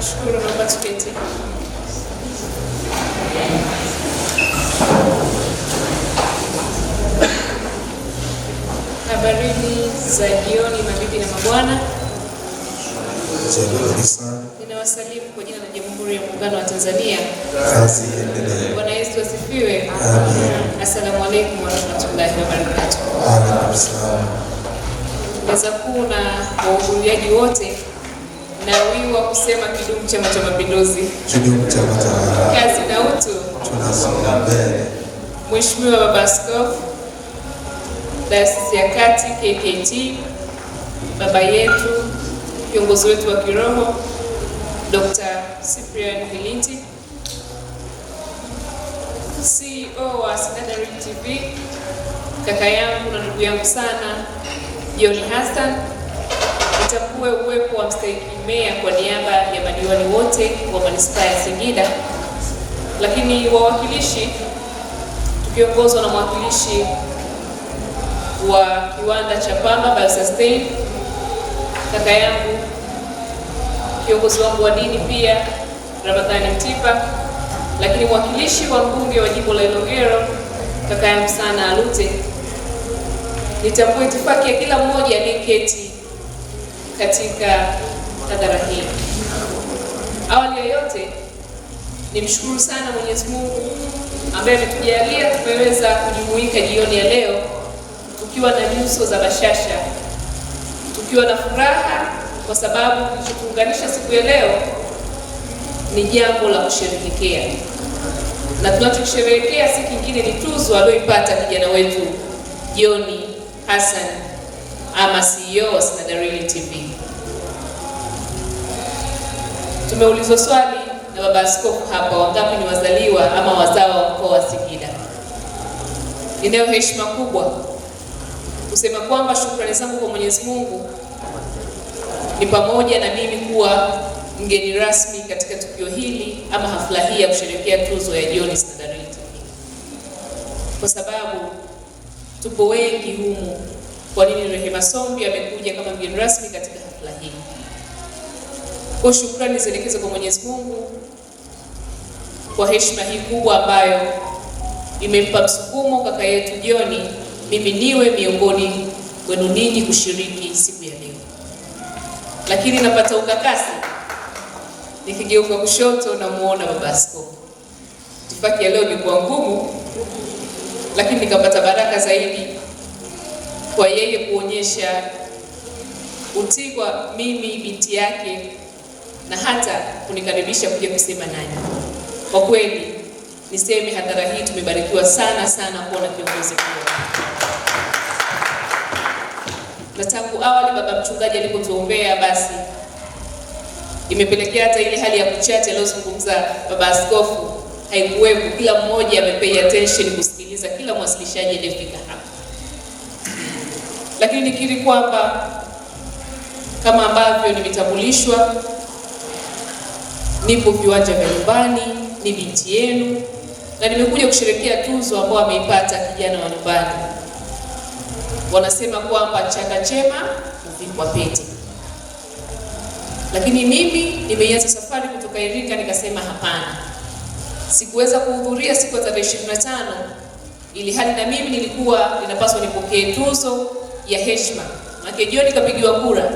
Shukuru Baba, tuketi. Habarini za jioni mabibi na mabwana. Ninawasalimu kwa jina la Jamhuri ya Muungano wa Tanzania. Kazi iendelee. Bwana Yesu asifiwe. Amen. Assalamu alaykum wa rahmatullahi wa barakatuh. Alaykum salaam. Meza kuu na wahudhuriaji wote, nawiwa kusema kidumu Chama cha Mapinduzi. Kidumu chama tawala. Kazi na utu. Tunasonga mbele. Mheshimiwa Baba Askofu Dayosisi ya Kati KKKT, baba yetu, kiongozi wetu wa kiroho Dr. Cyprian Hilinti, CEO wa Sinada TV, kaka yangu na ndugu yangu sana John Hassan, nitambue uwepo wa mstahiki meya kwa niaba ya madiwani wote wa manispaa ya Singida, lakini wawakilishi tukiongozwa na mwakilishi wa kiwanda cha Pamba Biosustain, kaka yangu, kiongozi wangu wa dini pia Ramadhani Mtipa, lakini mwakilishi wa mbunge wa jimbo la Ilongero kaka yangu sana Alute. Nitambue itifaki ya kila mmoja aliyeketi katika hadhara hii. Awali ya yote, nimshukuru sana Mwenyezi Mungu ambaye ametujalia tumeweza kujumuika jioni ya leo tukiwa na nyuso za bashasha, tukiwa na furaha, kwa sababu kilichotuunganisha siku ya leo ni jambo la kusherehekea, na tunachosherehekea si kingine, ni tuzo aliyoipata kijana wetu John Hassan ama CEO wa Sinada TV. Tumeulizwa swali na baba askofu hapa, wangapi ni wazaliwa ama wazawa wa mkoa wa Singida. Ninayo heshima kubwa kusema kwamba shukrani zangu kwa Mwenyezi Mungu ni pamoja na mimi kuwa mgeni rasmi katika tukio hili ama hafla hii ya kusherehekea tuzo ya John Sinada TV, kwa sababu tupo wengi humu. Kwa nini Rehema Sombi amekuja kama mgeni rasmi katika hafla hii? Kwa shukrani zielekeze kwa Mwenyezi Mungu kwa heshima hii kubwa ambayo imempa msukumo kaka yetu John mimi niwe miongoni wenu ninyi kushiriki siku ya leo. Lakini napata ukakasi nikigeuka kushoto na muona baba askofu. Itifaki ya leo ilikuwa ngumu, lakini nikapata baraka zaidi kwa yeye kuonyesha utii kwa mimi binti yake na hata kunikaribisha kuja kusema nanyi. Kwa kweli niseme hadhara hii tumebarikiwa sana sana kuona kiongozi huyo. Na tangu awali baba mchungaji alipotuombea, basi imepelekea hata ile hali ya kuchache aliyozungumza baba askofu haikuwepo. Kila mmoja amepay attention kusikiliza kila mwasilishaji aliyefika hapa. Lakini nikiri kwamba kama ambavyo nimetambulishwa, nipo viwanja vya nyumbani, ni binti yenu, na nimekuja kusherehekea tuzo ambayo ameipata kijana wa nyumbani. Wanasema kwamba changa chema huvikwa pete, lakini mimi nimeianza safari kutoka Iringa, nikasema hapana, sikuweza kuhudhuria siku ya tarehe 25 ili hali na mimi nilikuwa ninapaswa nipokee tuzo ya heshima. Maana John kapigiwa kura,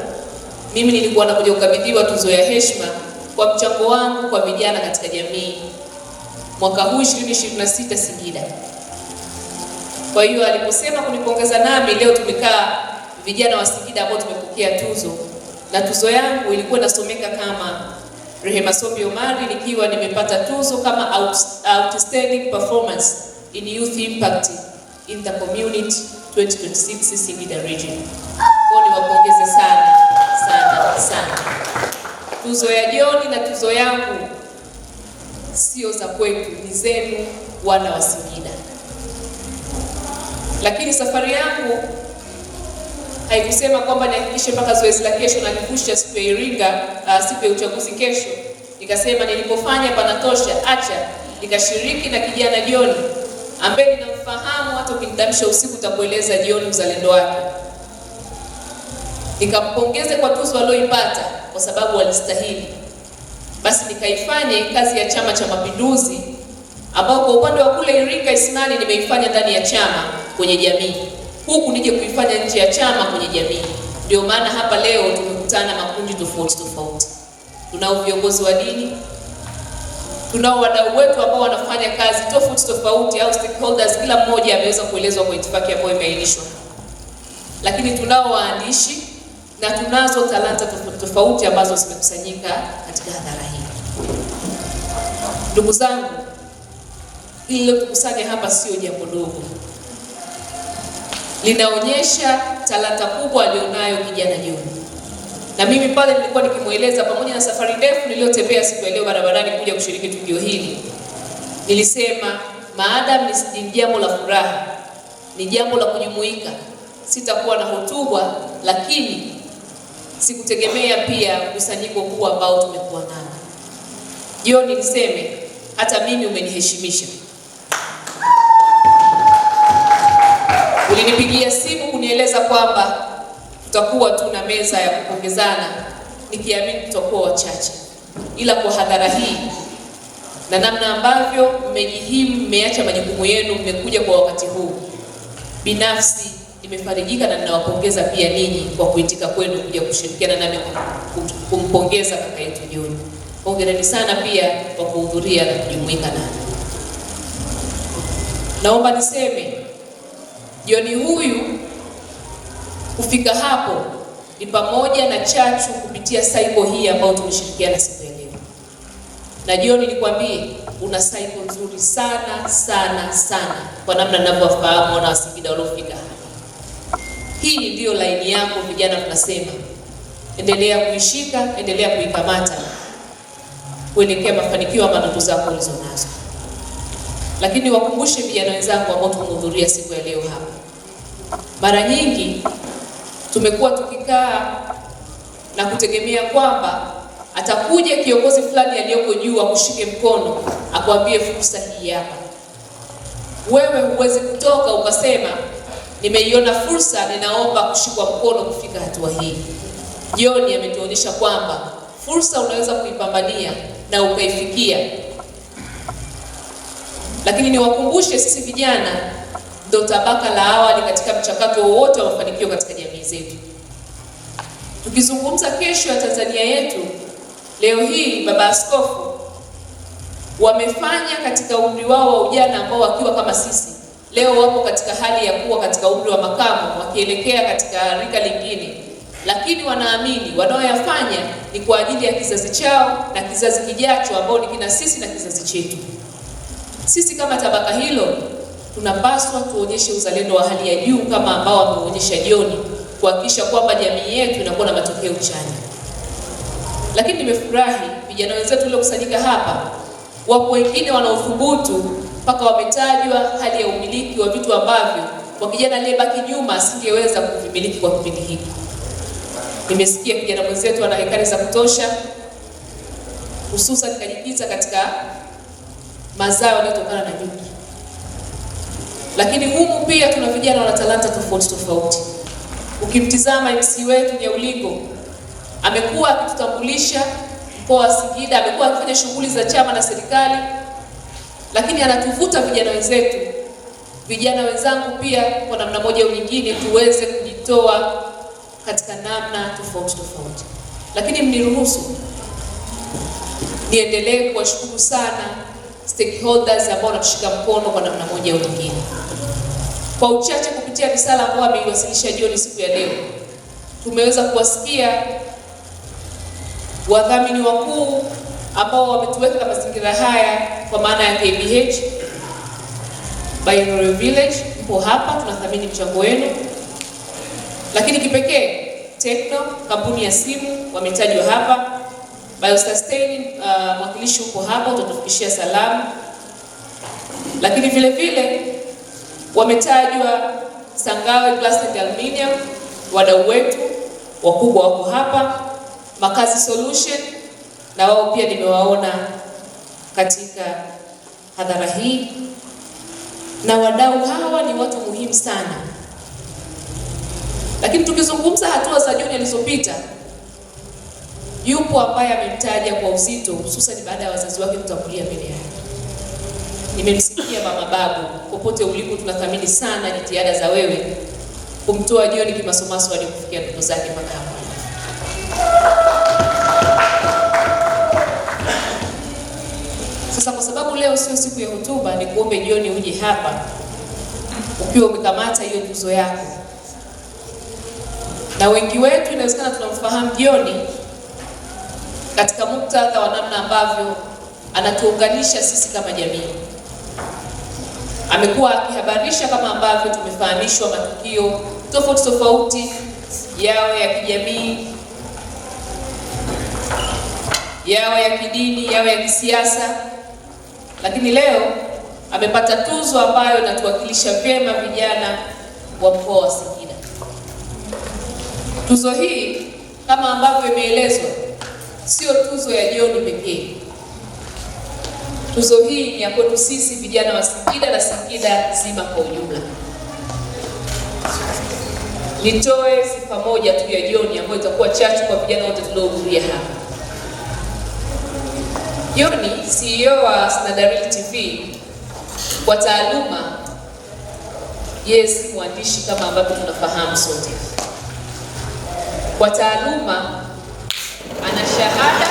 mimi nilikuwa nakuja kukabidhiwa tuzo ya heshima kwa mchango wangu kwa vijana katika jamii mwaka huu 2026 Singida. Kwa hiyo aliposema kunipongeza, nami leo tumekaa vijana wa Singida ambao tumepokea tuzo, na tuzo yangu ilikuwa inasomeka kama Rehema Sombi Omari, nikiwa nimepata tuzo kama outstanding performance in youth impact in the community 2026 Singida region. Kwa niwapongeze sana sana sana. Tuzo ya John na tuzo yangu sio za kwetu, ni zenu wana wa Singida. Lakini safari yangu haikusema kwamba nihakikishe mpaka zoezi la kesho na nikushia siku ya Iringa, siku ya uchaguzi kesho. Nikasema nilipofanya panatosha, acha nikashiriki na kijana John ambaye ninamfahamu, hata ukinitamsha usiku utakueleza John uzalendo wake. Nikampongeze kwa tuzo aliyoipata kwa sababu alistahili. basi nikaifanye kazi ya Chama cha Mapinduzi, ambao kwa upande wa kule Iringa Isimani nimeifanya ndani ya chama kwenye jamii, huku nije kuifanya nje ya chama kwenye jamii. Ndio maana hapa leo tumekutana makundi tofauti tofauti. Tunao viongozi wa dini, tunao wadau wetu ambao wanafanya kazi tofauti tofauti au stakeholders, kila mmoja ameweza kuelezwa kwa itifaki ambayo imeainishwa. Lakini tunao waandishi na tunazo talanta tofauti tofauti ambazo zimekusanyika katika hadhara hii. Ndugu zangu, hili leo tukusanye hapa sio jambo dogo. Linaonyesha talanta kubwa alionayo kijana John. Na mimi pale nilikuwa nikimueleza, pamoja na safari ndefu niliyotembea siku ya leo barabarani kuja kushiriki tukio hili, nilisema maadamu ni jambo la furaha, ni jambo la kujumuika, sitakuwa na hotuba, lakini sikutegemea pia mkusanyiko huu ambao tumekuwa nao. John, niliseme hata mimi umeniheshimisha. Ulinipigia simu kunieleza kwamba tutakuwa tuna meza ya kupongezana, nikiamini tutakuwa wachache. Ila kwa hadhara hii na namna ambavyo mmejihimu, mmeacha majukumu yenu, mmekuja kwa wakati huu, binafsi nimefarijika na ninawapongeza pia ninyi kwa kuitika kwenu kuja kushirikiana nami kumpongeza kaka yetu John. Hongereni sana pia kwa kuhudhuria na kujumuika nami. Naomba niseme John huyu kufika hapo ni pamoja na chachu kupitia cycle hii ambayo tumeshirikiana siku ya leo. Na John, nikwambie una cycle nzuri sana sana sana kwa namna ninavyofahamu wana Singida waliofika hapa. Hii ndiyo laini yako vijana, tunasema endelea kuishika, endelea kuikamata kuelekea mafanikio ama ndoto zako ulizonazo. Lakini wakumbushe vijana wenzangu ambao tumehudhuria siku ya leo hapa. Mara nyingi tumekuwa tukikaa na kutegemea kwamba atakuja kiongozi fulani aliyoko juu akushike mkono, akwambie fursa hii hapa. Wewe huwezi kutoka ukasema nimeiona fursa, ninaomba kushikwa mkono kufika hatua hii. John ametuonyesha kwamba fursa unaweza kuipambania na ukaifikia. Lakini niwakumbushe sisi vijana ndio tabaka la awali katika mchakato wowote wa mafanikio katika jamii zetu. Tukizungumza kesho ya Tanzania yetu, leo hii baba askofu wamefanya katika umri wao wa ujana, ambao wakiwa kama sisi leo wapo katika hali ya kuwa katika umri wa makamu wakielekea katika rika lingine, lakini wanaamini wanaoyafanya ni kwa ajili ya kizazi chao na kizazi kijacho, ambao ni kina sisi na kizazi chetu. Sisi kama tabaka hilo tunapaswa tuonyeshe uzalendo wa hali ya juu kama ambao ameonyesha John, kuhakikisha kwamba jamii yetu inakuwa na matokeo chanya. Lakini nimefurahi vijana wenzetu waliokusanyika hapa, wapo wengine wanaothubutu mpaka wametajwa hali ya umiliki wa vitu ambavyo kwa kijana aliyebaki nyuma asingeweza kuvimiliki kwa kipindi hiki. Nimesikia kijana mwenzetu ana hekari za kutosha, hususan kajikita katika mazao yanayotokana na nyuki. Lakini humu pia tuna vijana wana talanta tofauti tofauti. Ukimtizama MC wetu Nyaulingo, amekuwa akitutambulisha mkoa wa Singida, amekuwa akifanya shughuli za chama na serikali, lakini anatuvuta vijana wenzetu, vijana wenzangu pia kwa namna moja au nyingine tuweze kujitoa katika namna tofauti tofauti. Lakini mniruhusu niendelee kuwashukuru sana stakeholders ambao wanatushika mkono kwa namna moja au nyingine. Kwa uchache kupitia risala ambayo ameiwasilisha John siku ya leo, tumeweza kuwasikia wadhamini wakuu ambao wametuweka mazingira haya, kwa maana ya KBH, Bioanuary Village, mpo hapa, tunathamini mchango wenu. Lakini kipekee Tecno, kampuni ya simu, wametajwa hapa. BioSustain, mwakilishi uko hapa, utatufikishia salamu. Lakini vile vile wametajwa Sangawe Glass and Aluminium, wadau wetu wakubwa wako hapa. Makazi Solution, na wao pia nimewaona katika hadhara hii. Na wadau hawa ni watu muhimu sana. Lakini tukizungumza hatua za John alizopita, yupo ambaye amemtaja kwa uzito, hususan baada ya wazazi wake kutangulia mbele yake. Nimemsikia mama Babu, popote ulipo tunathamini sana jitihada za wewe kumtoa John kimasomaso hadi kufikia ndoto zake mpaka hapa. Sasa kwa sababu leo sio siku ya hotuba, ni kuombe John uje hapa ukiwa umekamata hiyo tuzo yako. Na wengi wetu inawezekana tunamfahamu John katika muktadha wa namna ambavyo anatuunganisha sisi kama jamii. Amekuwa akihabarisha kama ambavyo tumefahamishwa matukio tofauti tofauti, yawe ya kijamii, yawe ya kidini, yawe ya kisiasa. Lakini leo amepata tuzo ambayo inatuwakilisha vyema vijana wa mkoa wa Singida. Tuzo hii kama ambavyo imeelezwa, sio tuzo ya John pekee. Tuzo hii ni ya kwetu sisi vijana wa Singida na Singida nzima kwa ujumla. Nitoe sifa moja tu ya John ambayo itakuwa chachu kwa vijana wote tuliohudhuria hapa. John, CEO wa Snadarili TV, kwa taaluma yeye si mwandishi kama ambavyo tunafahamu sote. Kwa taaluma ana shahada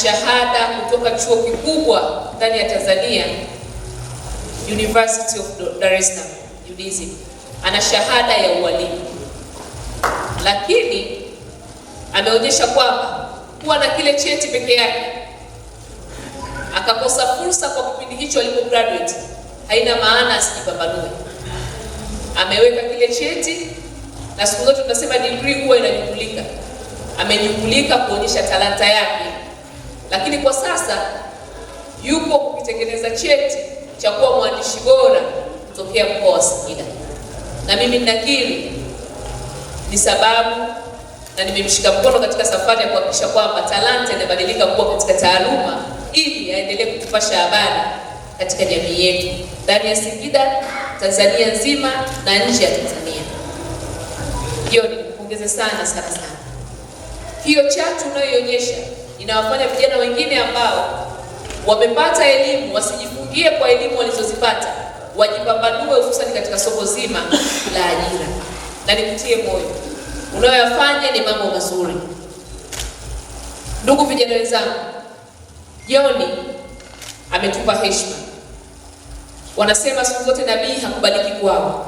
shahada kutoka chuo kikubwa ndani ya Tanzania, University of Dar es Salaam, UDSM. Ana shahada ya ualimu. Lakini ameonyesha kwamba kuwa na kile cheti peke yake akakosa fursa kwa kipindi hicho alipo graduate haina maana asijipambanue. Ameweka kile cheti, na siku zote tunasema degree huwa inanyumbulika. Amenyumbulika kuonyesha talanta yake. Lakini kwa sasa yupo kukitengeneza cheti cha kuwa mwandishi bora kutokea mkoa wa Singida. Na mimi ninakiri ni sababu, na nimemshika mkono katika safari ya kuhakikisha kwamba talanta inabadilika kuwa katika taaluma, ili aendelee kutupasha habari katika jamii yetu ndani ya Singida, Tanzania nzima na nje ya Tanzania. Hiyo nikupongeze sana sana sana. Hiyo chatu unayoionyesha inawafanya vijana wengine ambao wamepata elimu wasijifungie kwa elimu walizozipata, wajipambanue hususan katika soko zima la ajira. Na nikutie moyo, unayoyafanya ni mambo mazuri. Ndugu vijana wenzangu, John ametupa heshima. Wanasema siku zote nabii hakubaliki kwao.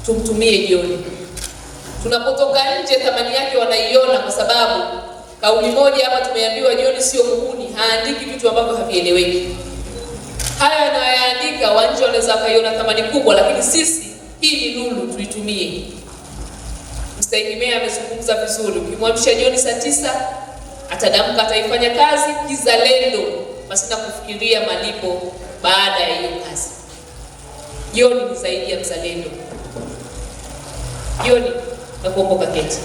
Tumtumie John. Tunapotoka nje thamani yake wanaiona, kwa sababu kauli moja hapa tumeambiwa John sio muhuni, haandiki vitu ambavyo havieleweki. Haya anayoandika wanje wanaweza kaiona thamani kubwa, lakini sisi hii ni lulu, tuitumie. Mstahiki amezungumza vizuri. Ukimwamsha John saa 9 atadamka, ataifanya kazi kizalendo pasina kufikiria malipo baada ya hiyo kazi. John ni zaidi ya mzalendo. John, nakuomba keti.